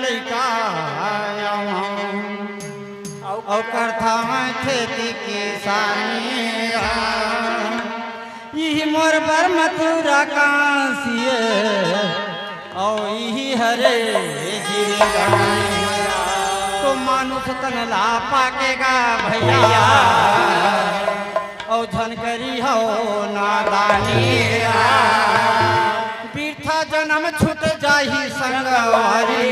लड़का और करता मैं खेती किसानी यही मोर पर मथुरा कांसिए और यही हरे तो मानुष तन ला पाकेगा भैया और झनकरी हो नादानी बीठा जन्म छूट जाही संगवारी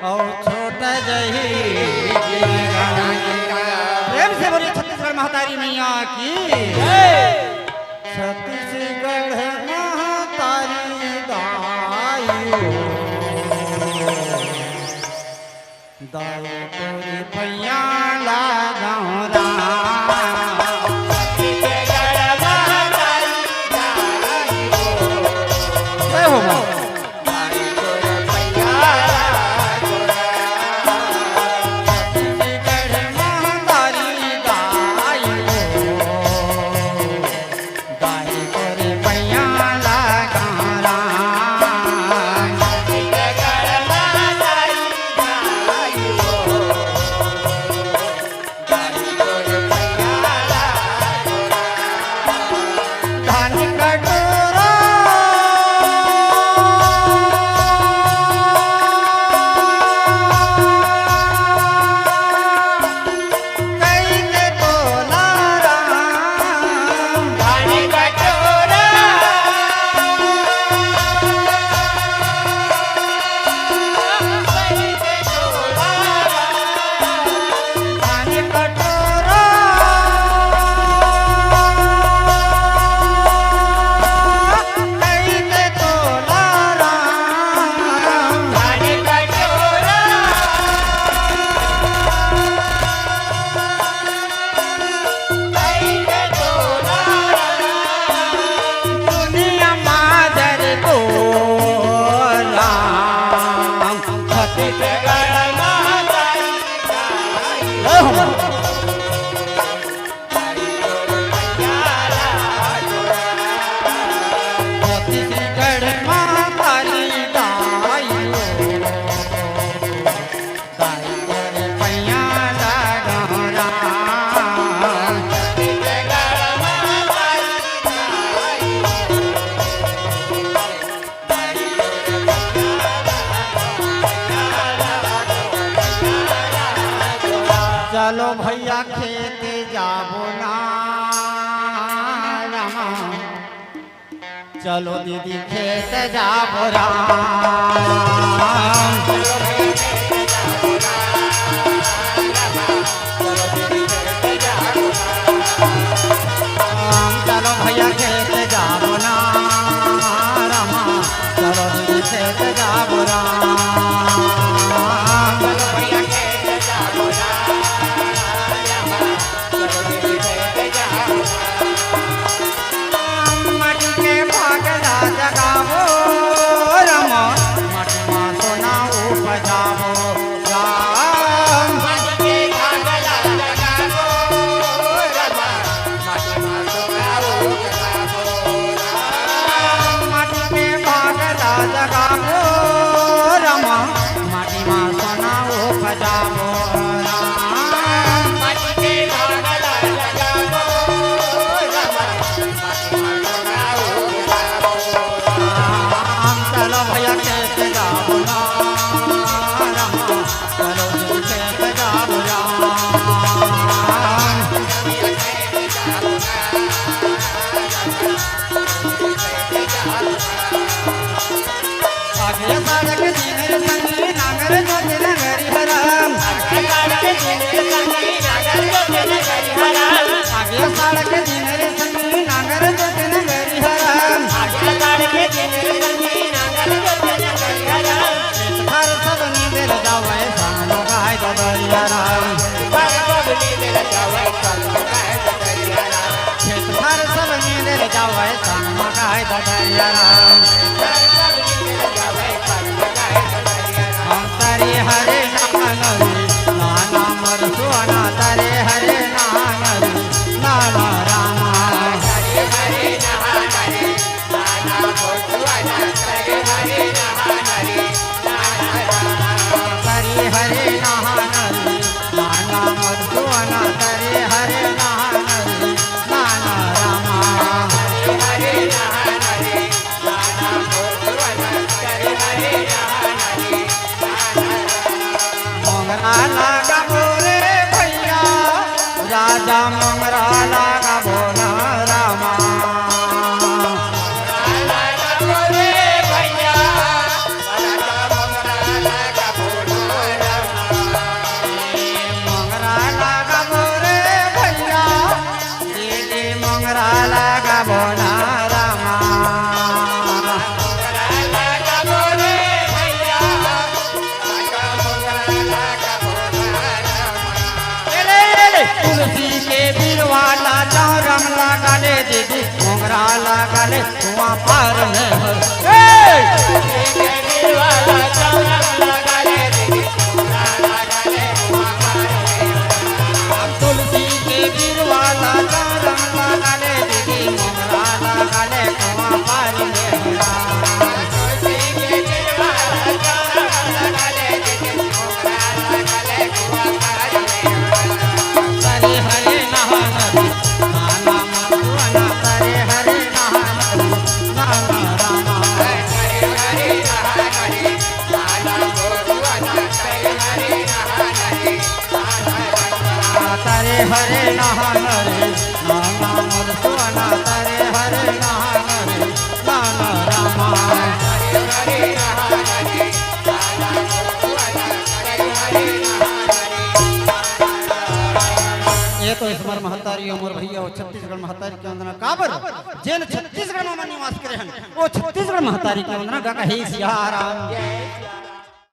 और छोट जही प्रेम से बोलिए छत्तीसगढ़ महतारी मैया की छत्तीसगढ़ महतारी दाई तोरी पैया लगाऊं चलो भैया खेत जाबो ना रामा चलो दीदी खेत जाबो चलो भैया खेत जाबो ना रामा चलो दीदी खेत जाबो हरे हरे नाना मरसुआना तारे हरे नाना रामा हरे हरे नाना मरसुआना तारे हरे नाना लगाले कुआं पार में हो तुलसी के गिरवाला चरण लगाले दीदी मोगरा लगाले कुआं पार में हो तरे हरे नहानरी नाना मधुवना तरे हरे नहानरी नाना रामा तरे हरे नहानरी नाना मधुवना तरे हरे नहानरी नाना रामा ये तो इसमर महतारी उमर भैया वो छत्तीसगढ़ महतारी के वंदना काबर जेन छत्तीसगढ़ में निवास करे हन वो छत्तीसगढ़ महतारी के वंदना गा हे सिया राम